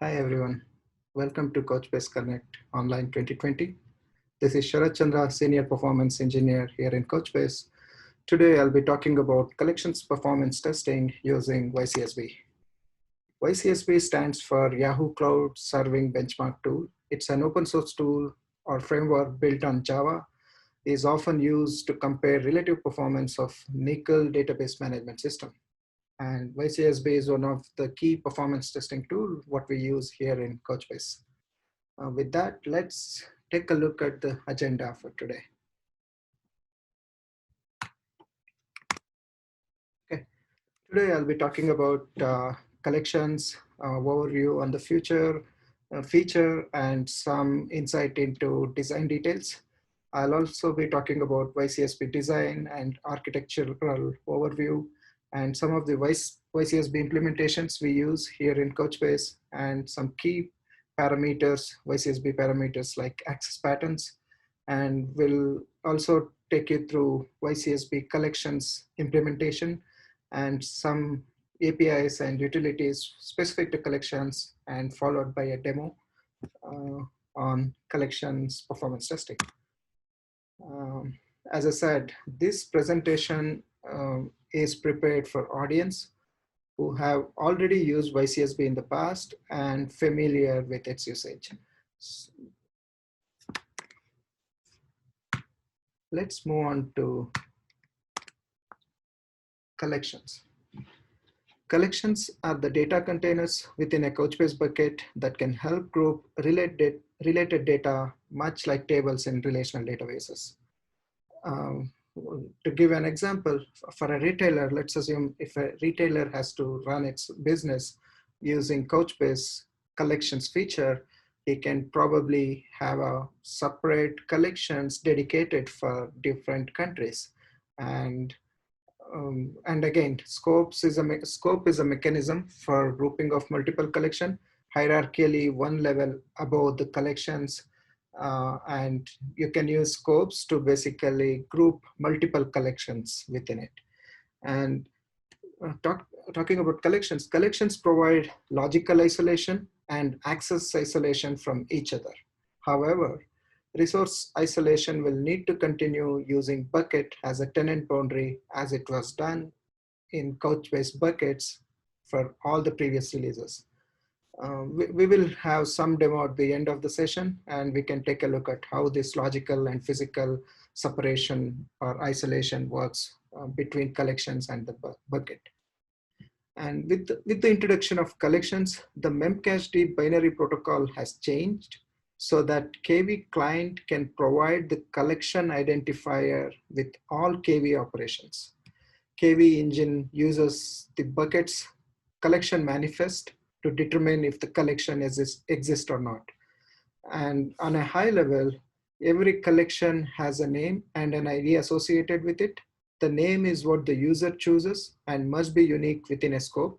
Hi everyone, welcome to Couchbase Connect Online 2020. This is Sharat Chandra, Senior Performance Engineer here in Couchbase. Today I'll be talking about collections performance testing using YCSB. YCSB stands for Yahoo Cloud Serving Benchmark tool. It's an open source tool or framework built on Java. It is often used to compare relative performance of Nickel database management system. And YCSB is one of the key performance testing tool what we use here in Couchbase. With that, let's take a look at the agenda for today. Okay, today I'll be talking about collections, overview on the future, feature, and some insight into design details. I'll also be talking about YCSB design and architectural overview, and some of the YCSB implementations we use here in Couchbase, and some key parameters, YCSB parameters like access patterns, and we'll also take you through YCSB collections implementation and some APIs and utilities specific to collections, and followed by a demo on collections performance testing. As I said, this presentation is prepared for audience who have already used YCSB in the past and familiar with its usage. Let's move on to collections. Collections are the data containers within a Couchbase bucket that can help group related data, much like tables in relational databases. To give an example, for a retailer, let's assume if a retailer has to run its business using Couchbase collections feature, they can probably have a separate collections dedicated for different countries. And again, scope is a mechanism for grouping of multiple collection, hierarchically one level above the collections, and you can use scopes to basically group multiple collections within it. And talking about collections, collections provide logical isolation and access isolation from each other. However, resource isolation will need to continue using bucket as a tenant boundary as it was done in Couchbase buckets for all the previous releases. We will have some demo at the end of the session, and we can take a look at how this logical and physical separation or isolation works between collections and the bucket. And with the introduction of collections, the memcached binary protocol has changed so that KV client can provide the collection identifier with all KV operations. KV engine uses the bucket's collection manifest to determine if the collection exists or not. And on a high level, every collection has a name and an ID associated with it. The name is what the user chooses and must be unique within a scope.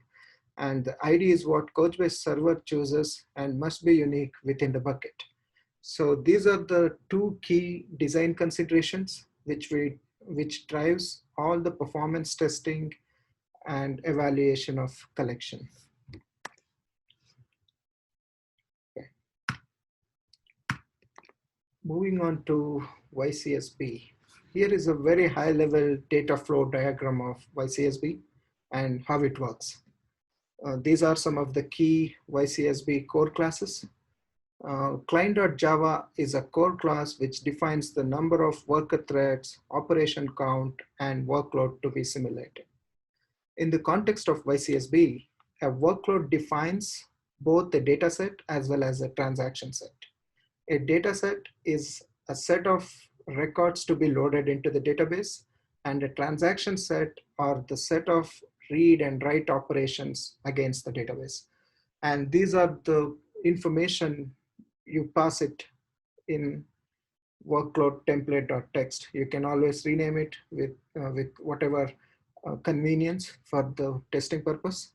And the ID is what Couchbase server chooses and must be unique within the bucket. So these are the two key design considerations which drives all the performance testing and evaluation of collection. Okay. Moving on to YCSB. Here is a very high level data flow diagram of YCSB and how it works. These are some of the key YCSB core classes. Client.java is a core class which defines the number of worker threads, operation count, and workload to be simulated. In the context of YCSB, a workload defines both the data set as well as a transaction set. A data set is a set of records to be loaded into the database, and a transaction set are the set of read and write operations against the database. And these are the information you pass it in workload template.txt. You can always rename it with whatever convenience for the testing purpose.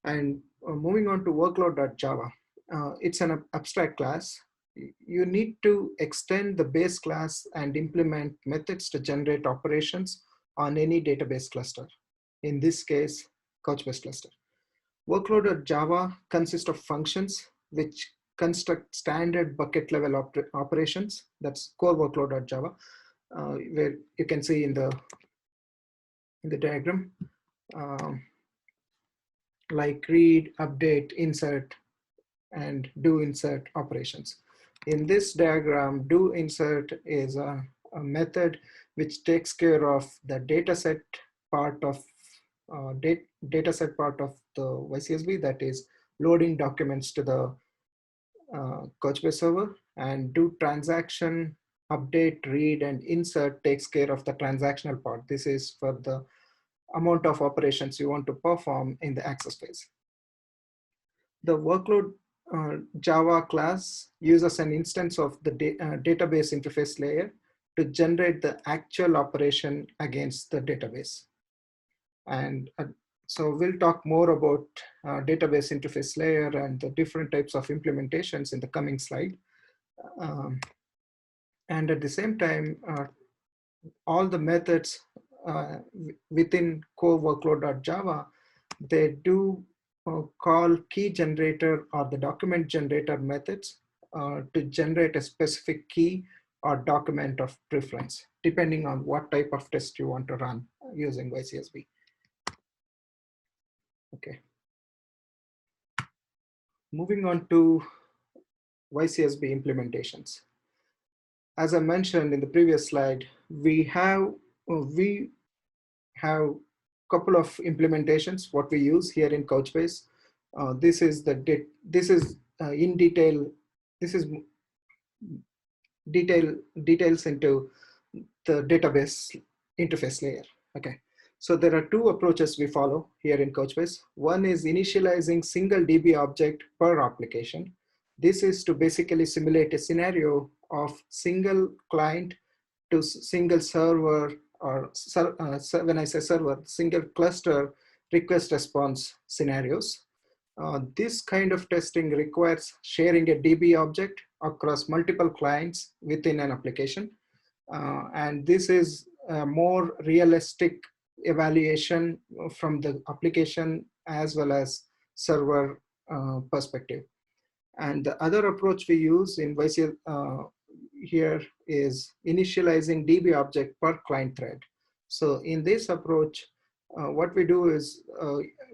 And moving on to workload.java, it's an abstract class. You need to extend the base class and implement methods to generate operations on any database cluster. In this case, Couchbase cluster. Workload.java consists of functions which construct standard bucket level operations. That's core workload.java, where you can see in the diagram, like read, update, insert, and do insert operations. In this diagram, do insert is a method which takes care of the dataset part of dataset part of the YCSB, that is loading documents to the Couchbase server, and do transaction, update, read, and insert takes care of the transactional part. This is for the amount of operations you want to perform in the access phase. The workload Java class uses an instance of the database interface layer to generate the actual operation against the database. And so we'll talk more about database interface layer and the different types of implementations in the coming slide. And at the same time, all the methods within core workload.java, they do call key generator or the document generator methods to generate a specific key or document of preference, depending on what type of test you want to run using YCSB. Okay. Moving on to YCSB implementations. As I mentioned in the previous slide, we have a couple of implementations what we use here in Couchbase. This is in detail. This is details into the database interface layer. Okay, so there are two approaches we follow here in Couchbase. One is initializing single DB object per application. This is to basically simulate a scenario of single client to single server, or when I say server, single cluster request response scenarios. This kind of testing requires sharing a DB object across multiple clients within an application. And this is a more realistic evaluation from the application as well as server perspective. And the other approach we use in YCSB here is initializing DB object per client thread. So in this approach, what we do is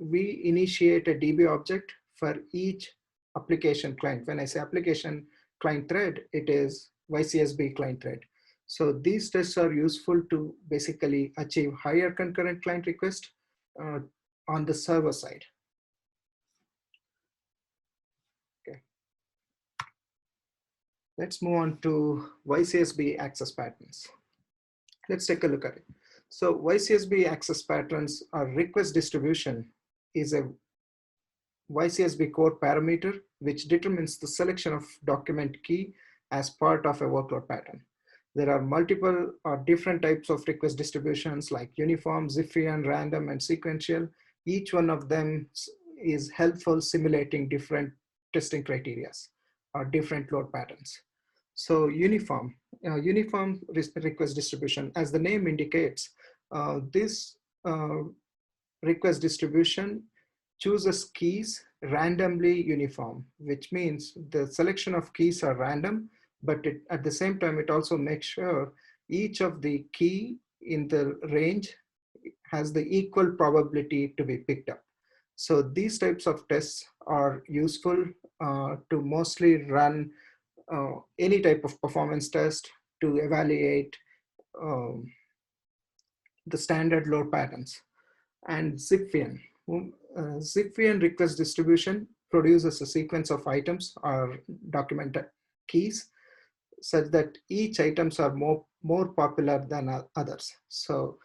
we initiate a DB object for each application client. When I say application client thread, it is YCSB client thread. So these tests are useful to basically achieve higher concurrent client request on the server side. Okay. Let's move on to YCSB access patterns. Let's take a look at it. So YCSB access patterns or request distribution is a YCSB core parameter which determines the selection of document key as part of a workload pattern. There are multiple or different types of request distributions like uniform, Zipfian, random, and sequential. Each one of them is helpful simulating different testing criteria or different load patterns. So uniform request distribution, as the name indicates, this request distribution chooses keys randomly uniform, which means the selection of keys are random, but at the same time, it also makes sure each of the key in the range has the equal probability to be picked up. So these types of tests are useful to mostly run any type of performance test to evaluate the standard load patterns. And Zipfian. Zipfian request distribution produces a sequence of items or document keys such that each items are more popular than others. So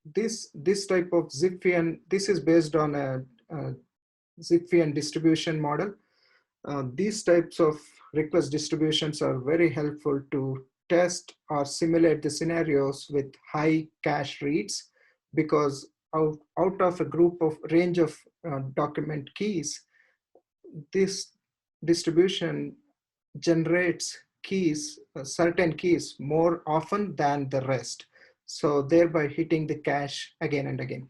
this type of Zipfian, this is based on a Zipfian distribution model. These types of request distributions are very helpful to test or simulate the scenarios with high cache reads, because out of a group of range of document keys, this distribution generates keys, certain keys more often than the rest. So thereby hitting the cache again and again.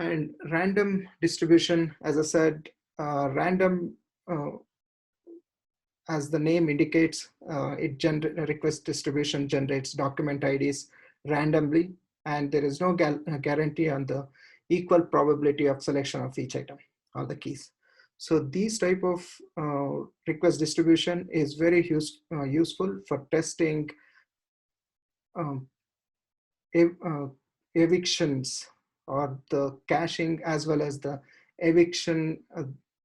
And random distribution, as I said, random, as the name indicates, request distribution generates document IDs randomly, and there is no guarantee on the equal probability of selection of each item or the keys. So these type of request distribution is very useful for testing um, evictions or the caching, as well as the eviction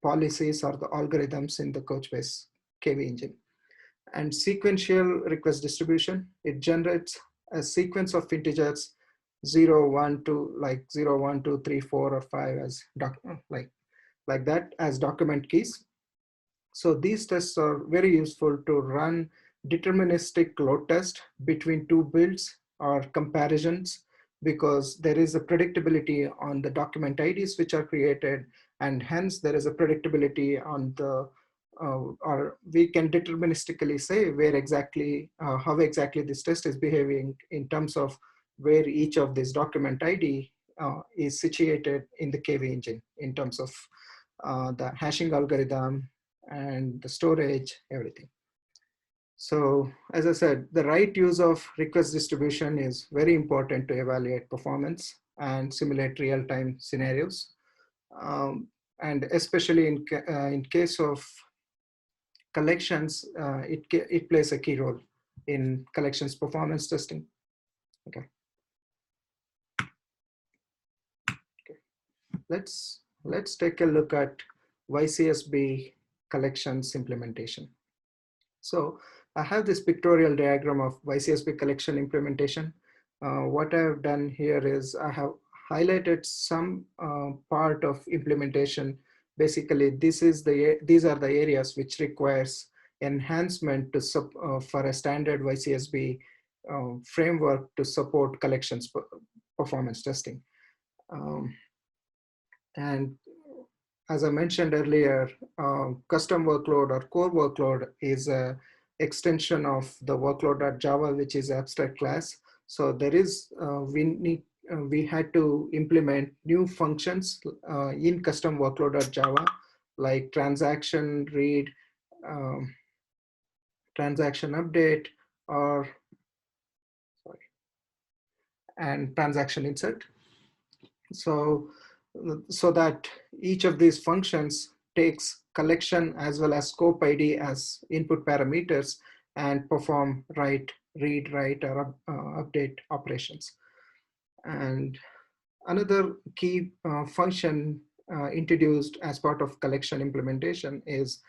policies or the algorithms in the Couchbase KV engine. And sequential request distribution, it generates a sequence of integers 0, 1, 2, like 0, 1, 2, 3, 4, or 5 as like that as document keys. So these tests are very useful to run deterministic load test between two builds or comparisons, because there is a predictability on the document IDs which are created, and hence there is a predictability on the or we can deterministically say where exactly, how exactly this test is behaving in terms of where each of this document ID is situated in the KV engine in terms of the hashing algorithm and the storage, everything. So as I said, the right use of request distribution is very important to evaluate performance and simulate real-time scenarios. And especially in case of collections, it plays a key role in collections performance testing. Okay. Let's take a look at YCSB collections implementation. So I have this pictorial diagram of YCSB collection implementation. What I've done here is I have highlighted some part of implementation. Basically, these are the areas which requires enhancement to for a standard YCSB framework to support collections performance testing. And as I mentioned earlier, custom workload or core workload is a extension of the workload.java, which is abstract class. So there is, we had to implement new functions in custom workload.java, like transaction read, transaction update, or and transaction insert. So that each of these functions takes collection as well as scope ID as input parameters and perform write, read, write, or update operations. And another key function introduced as part of collection implementation is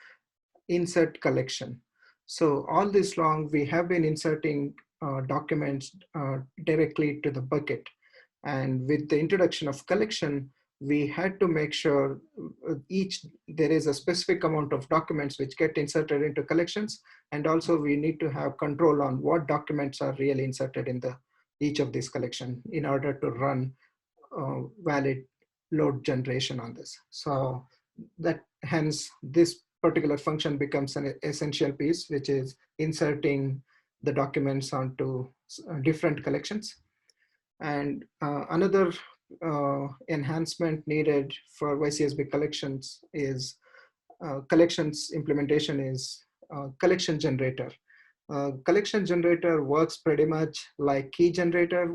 insert collection. So all this long, we have been inserting documents directly to the bucket. And with the introduction of collection, we had to make sure there is a specific amount of documents which get inserted into collections. And also we need to have control on what documents are really inserted in each of these collection in order to run valid load generation on this. So that hence this particular function becomes an essential piece, which is inserting the documents onto different collections. And another enhancement needed for YCSB collections is collections implementation is collection generator. Collection generator works pretty much like key generator.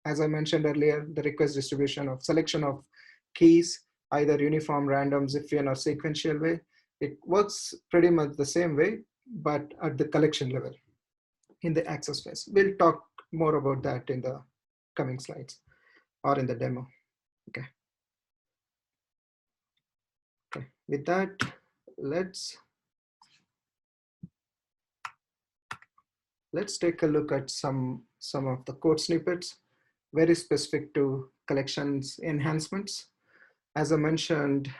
As I mentioned earlier, the request distribution of selection of keys, either uniform, random, Zipfian, or sequential way. It works pretty much the same way, but at the collection level in the access phase. We'll talk more about that in the coming slides or in the demo. Okay. Okay. With that, let's take a look at some of the code snippets very specific to collections enhancements. As I mentioned,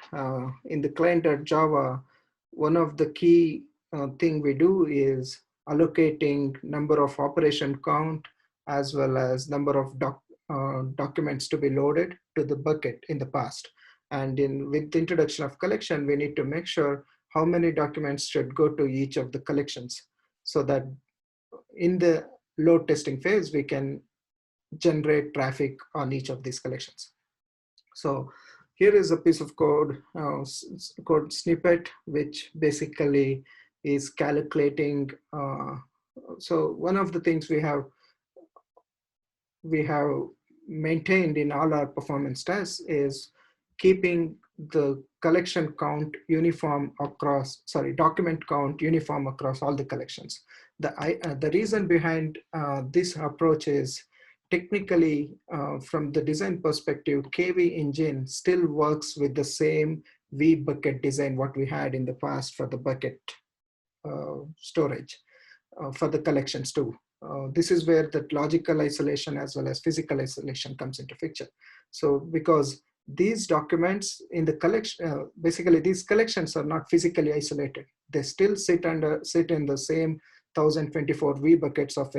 in the client.java, one of the key thing we do is allocating number of operation count as well as number of documents to be loaded to the bucket in the past. And with the introduction of collection, we need to make sure how many documents should go to each of the collections, so that in the load testing phase, we can generate traffic on each of these collections. So here is a piece of code, code snippet, which basically is calculating. So one of the things we have maintained in all our performance tests is keeping the collection count uniform across, sorry, document count uniform across all the collections. The reason behind this approach is technically from the design perspective, KV engine still works with the same V bucket design what we had in the past for the bucket storage for the collections too. This is where that logical isolation as well as physical isolation comes into picture. So because these documents in the collection, basically these collections are not physically isolated. They still sit in the same 1024 V buckets of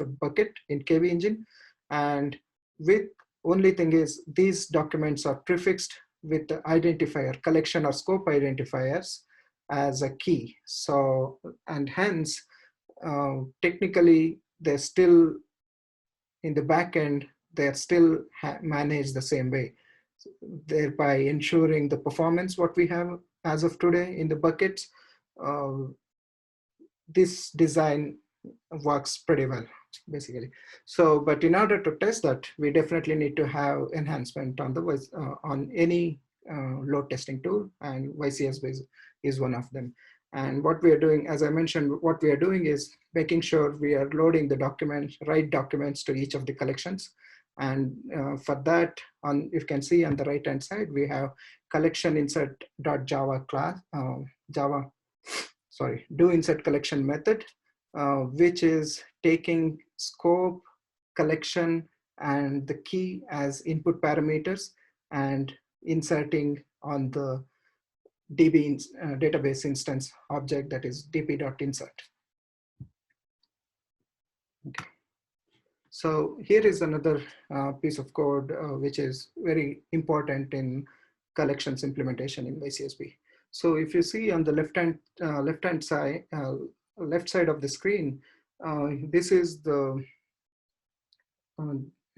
a bucket in KV engine. And with only thing is these documents are prefixed with the identifier, collection or scope identifiers as a key. So, and hence, technically, they're still in the back end, they're still managed the same way, thereby ensuring the performance what we have as of today in the buckets. This design works pretty well, basically. So, but in order to test that, we definitely need to have enhancement on the on any load testing tool, and YCSB is one of them. And what we are doing, as I mentioned, what we are doing is making sure we are loading the documents, right documents to each of the collections. And for that, you can see on the right hand side, we have collection insert.java class, do insert collection method, which is taking scope, collection, and the key as input parameters and inserting on the DB database instance object, that is dp.insert. Okay. So here is another piece of code which is very important in collections implementation in YCSB. So if you see on the left side of the screen, this is the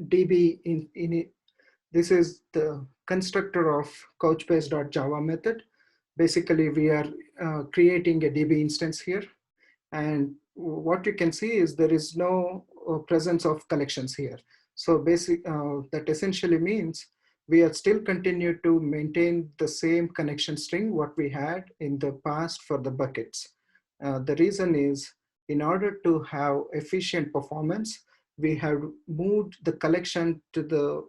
DB this is the constructor of couchbase.java method. Basically, we are creating a DB instance here. And what you can see is there is no presence of collections here. So that essentially means we are still continue to maintain the same connection string what we had in the past for the buckets. The reason is, in order to have efficient performance, we have moved the collection to the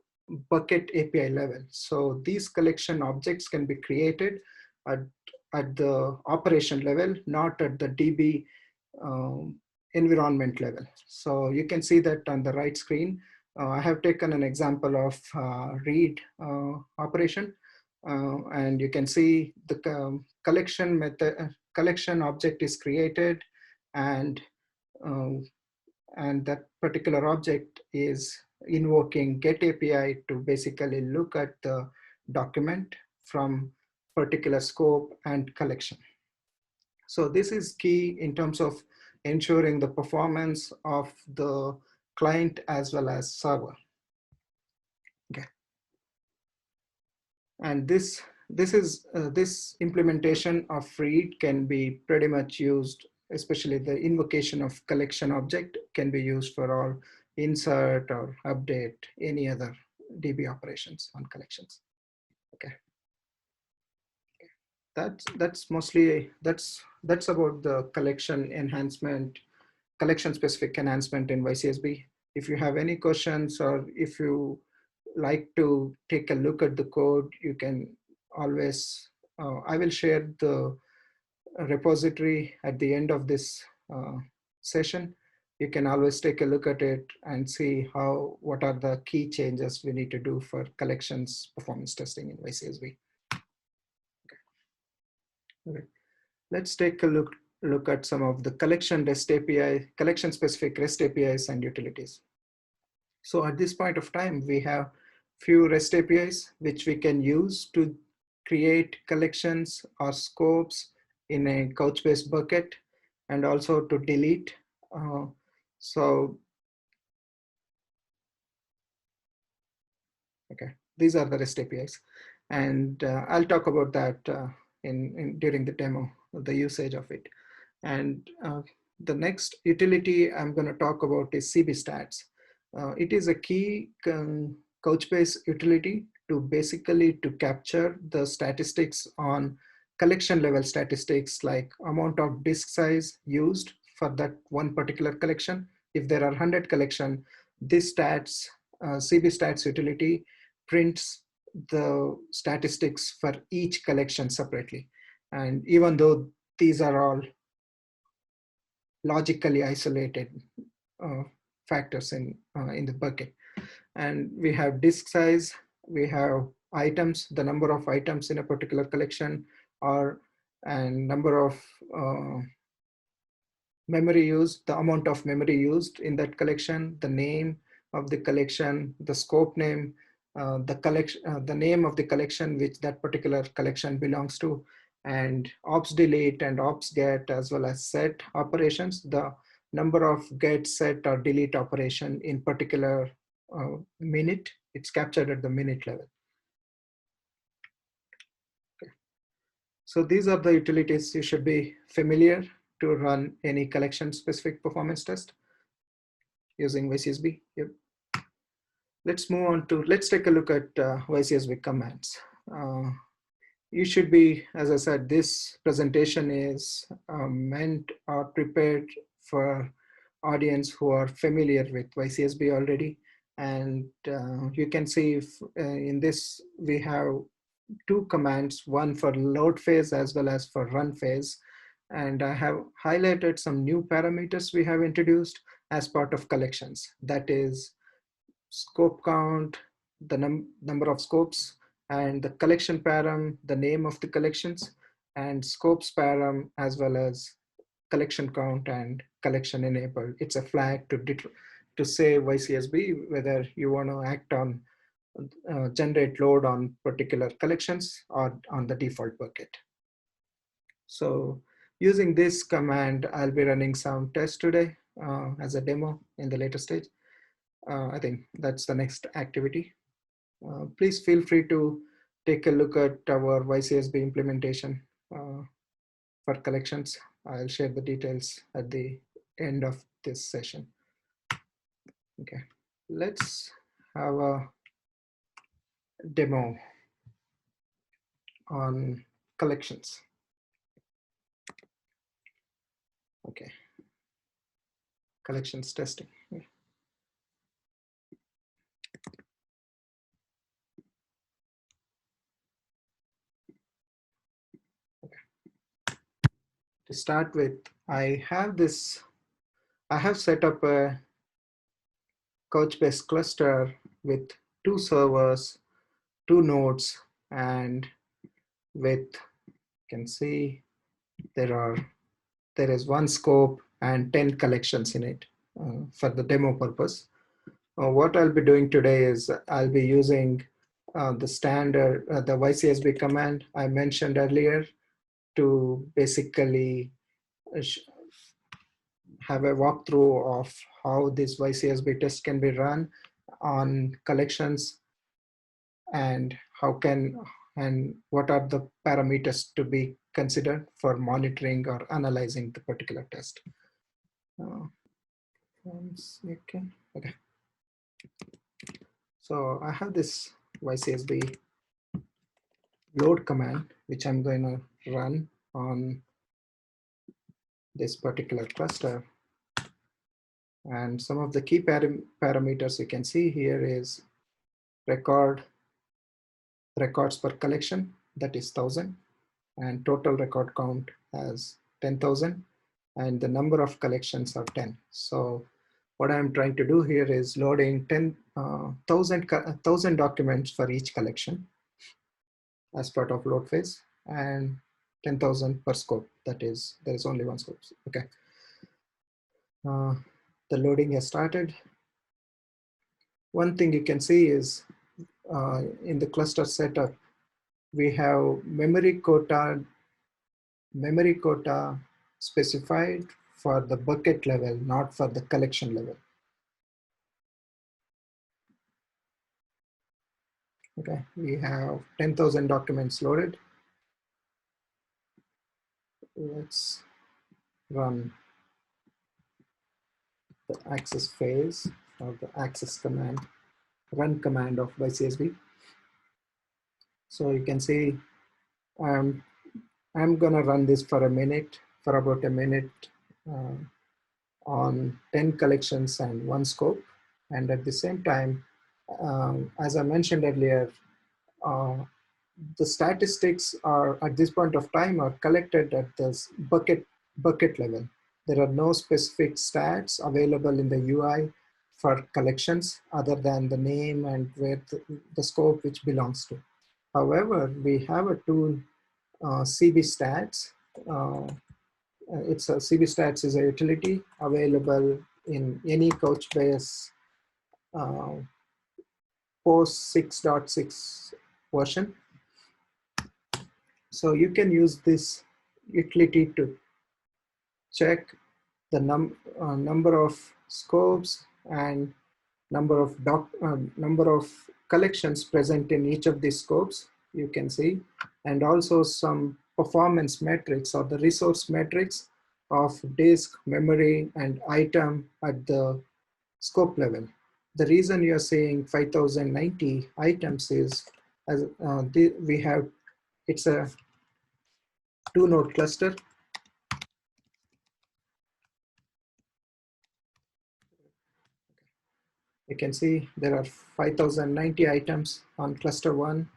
bucket API level. So these collection objects can be created at the operation level, not at the DB environment level. So you can see that on the right screen. I have taken an example of read operation, and you can see the collection method, collection object is created, and that particular object is invoking get API to basically look at the document from particular scope and collection. So this is key in terms of ensuring the performance of the client as well as server. Okay. And this implementation of read can be pretty much used, especially the invocation of collection object can be used for all insert or update any other DB operations on collections. Okay. That's mostly that's about the collection enhancement, collection specific enhancement in YCSB. If you have any questions, or if you like to take a look at the code, you can always, I will share the repository at the end of this session. You can always take a look at it and see what are the key changes we need to do for collections performance testing in YCSB. Okay. Let's take a look at some of the collection specific REST APIs and utilities. So at this point of time, we have few REST APIs which we can use to create collections or scopes in a Couchbase bucket, and also to delete. Okay, these are the REST APIs, and I'll talk about that during the demo, the usage of it. And the next utility I'm going to talk about is CB stats. It is a key Couchbase utility to basically to capture the statistics on collection level statistics, like amount of disk size used for that one particular collection. If there are 100 collection, this stats CB stats utility prints the statistics for each collection separately. And even though these are all logically isolated factors in the bucket, and we have disk size, we have items, the number of items in a particular collection, and number of memory used, the amount of memory used in that collection, the name of the collection, the scope name, the name of the collection which that particular collection belongs to, and ops delete and ops get, as well as set operations, the number of get, set, or delete operation in particular minute. It's captured at the minute level. Okay. So these are the utilities you should be familiar to run any collection specific performance test using YCSB. Yep. Let's move on to, let's take a look at YCSB commands. You should be, as I said, this presentation is meant or prepared for audience who are familiar with YCSB already. And you can see if, in this, we have two commands, one for load phase as well as for run phase. And I have highlighted some new parameters we have introduced as part of collections. That is scope count, the number of scopes, and the collection param, the name of the collections, and scopes param, as well as collection count and collection enabled. It's a flag to say YCSB whether you want to act on generate load on particular collections or on the default bucket. So using this command, I'll be running some tests today as a demo in the later stage. I think that's the next activity. Please feel free to take a look at our YCSB implementation for collections. I'll share the details at the end of this session. Okay, let's have a demo on collections. Okay, collections testing. To start with, I have set up a Couchbase cluster with 2 servers, 2 nodes, and with, you can see there is 1 scope and 10 collections in it for the demo purpose. What I'll be doing today is I'll be using the standard, the YCSB command I mentioned earlier to basically have a walkthrough of how this YCSB test can be run on collections, and what are the parameters to be considered for monitoring or analyzing the particular test. 1 second. Okay. So I have this YCSB load command, which I'm going to run on this particular cluster. And some of the key parameters you can see here is records per collection, that is 1000, and total record count as 10,000, and the number of collections are 10. So what I'm trying to do here is loading 1,000 documents for each collection as part of load phase, and 10,000 per scope. That is, there is only 1 scope. Okay. The loading has started. One thing you can see is in the cluster setup, we have memory quota specified for the bucket level, not for the collection level. Okay, we have 10,000 documents loaded. Let's run the access phase or the access command, run command of YCSB. So you can see I'm gonna run this for a minute, for about a minute, uh, on 10 collections and one scope. And at the same time, as I mentioned earlier, uh, the statistics are at this point of time are collected at this bucket level. There are no specific stats available in the UI for collections other than the name and where the scope which belongs to. However, we have a tool, CB Stats. It's a CB Stats is a utility available in any Couchbase uh, post 6.6 version. So you can use this utility to check the number of scopes and number of collections present in each of these scopes, you can see, and also some performance metrics or the resource metrics of disk, memory, and item at the scope level. The reason you're seeing 5090 items is as we have, it's a 2-node cluster. You can see there are 5090 items on cluster 1,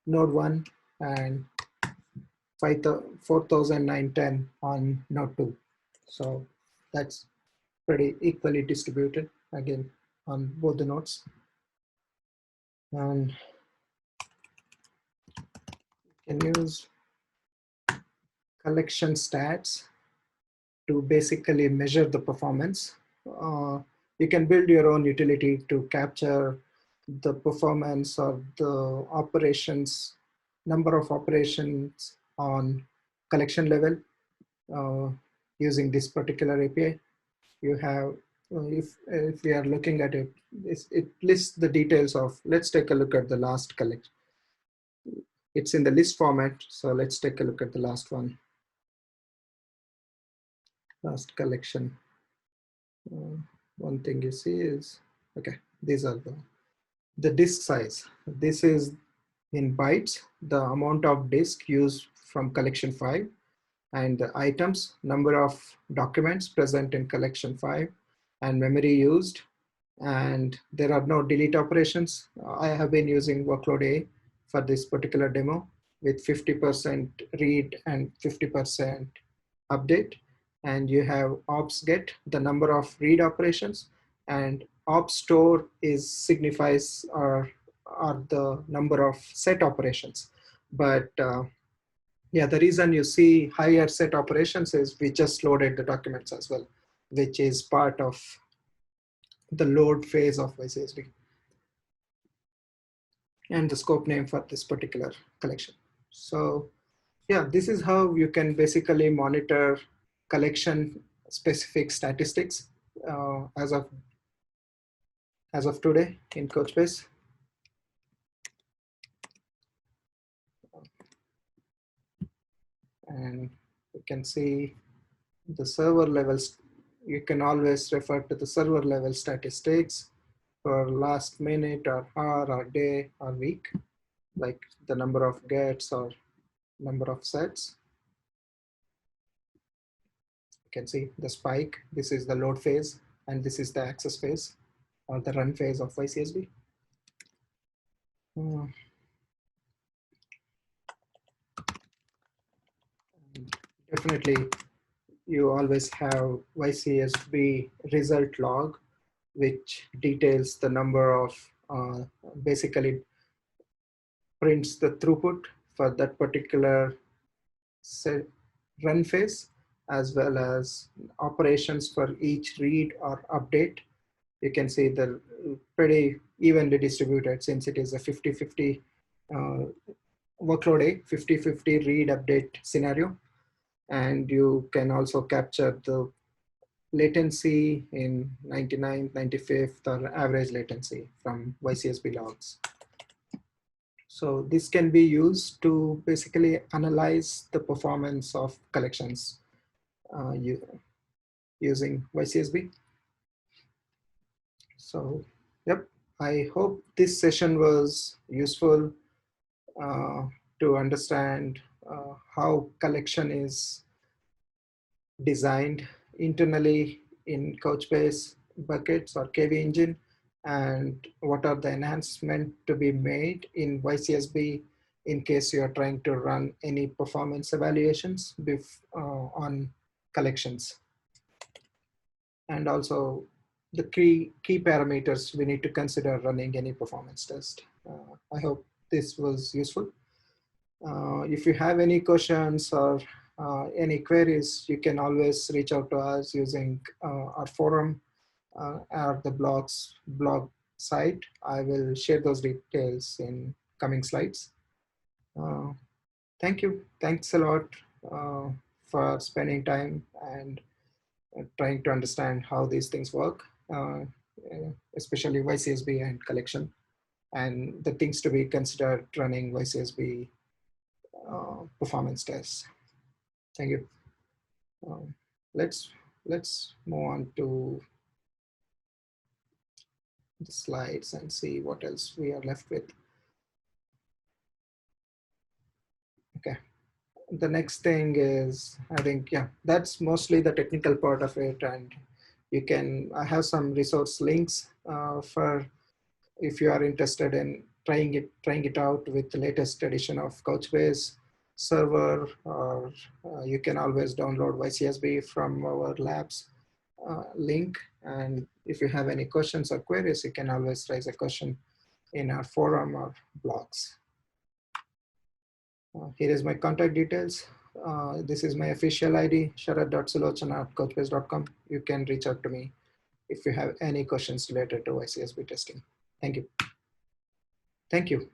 node 1, and 4910 on node 2. So that's pretty equally distributed again on both the nodes. And you can use collection stats to basically measure the performance. You can build your own utility to capture the performance or the operations, number of operations on collection level using this particular API. You have, if we are looking at it, it lists the details of, let's take a look at the last collection. It's in the list format, so let's take a look at the last one. Last collection. One thing you see is, okay, these are the disk size. This is in bytes, the amount of disk used from collection 5, and the items, number of documents present in collection 5, and memory used. And there are no delete operations. I have been using workload A for this particular demo with 50% read and 50% update. And you have ops get, the number of read operations, and ops store is signifies are the number of set operations. But yeah, the reason you see higher set operations is we just loaded the documents as well, which is part of the load phase of YCSB and the scope name for this particular collection. So yeah, this is how you can basically monitor collection specific statistics as of today in Couchbase. And you can see the server levels. You can always refer to the server level statistics for last minute or hour or day or week, like the number of gets or number of sets. You can see the spike. This is the load phase, and this is the access phase or the run phase of YCSB. Definitely, you always have YCSB result log, which details the number of, basically prints the throughput for that particular run phase, as well as operations for each read or update. You can see they're pretty evenly distributed since it is a 50-50 workload A, 50-50 read update scenario. And you can also capture the latency in 99th, 95th, or average latency from YCSB logs. So this can be used to basically analyze the performance of collections using YCSB. So, yep, I hope this session was useful to understand how collection is designed internally in Couchbase buckets or KV engine, and what are the enhancements to be made in YCSB in case you are trying to run any performance evaluations on collections. And also the key parameters we need to consider running any performance test. I hope this was useful. If you have any questions or any queries, you can always reach out to us using our forum or the blog site. I will share those details in coming slides. Thank you. Thanks a lot for spending time and trying to understand how these things work, especially YCSB and collection, and the things to be considered running YCSB performance tests. Thank you. Let's move on to the slides and see what else we are left with. Okay. The next thing is, I think, yeah, that's mostly the technical part of it. And I have some resource links for if you are interested in trying it out with the latest edition of Couchbase Server, or you can always download YCSB from our labs link. And if you have any questions or queries, you can always raise a question in our forum or blogs. Here is my contact details. This is my official ID, sharat.sulochana@couchbase.com. You can reach out to me if you have any questions related to YCSB testing. Thank you. Thank you.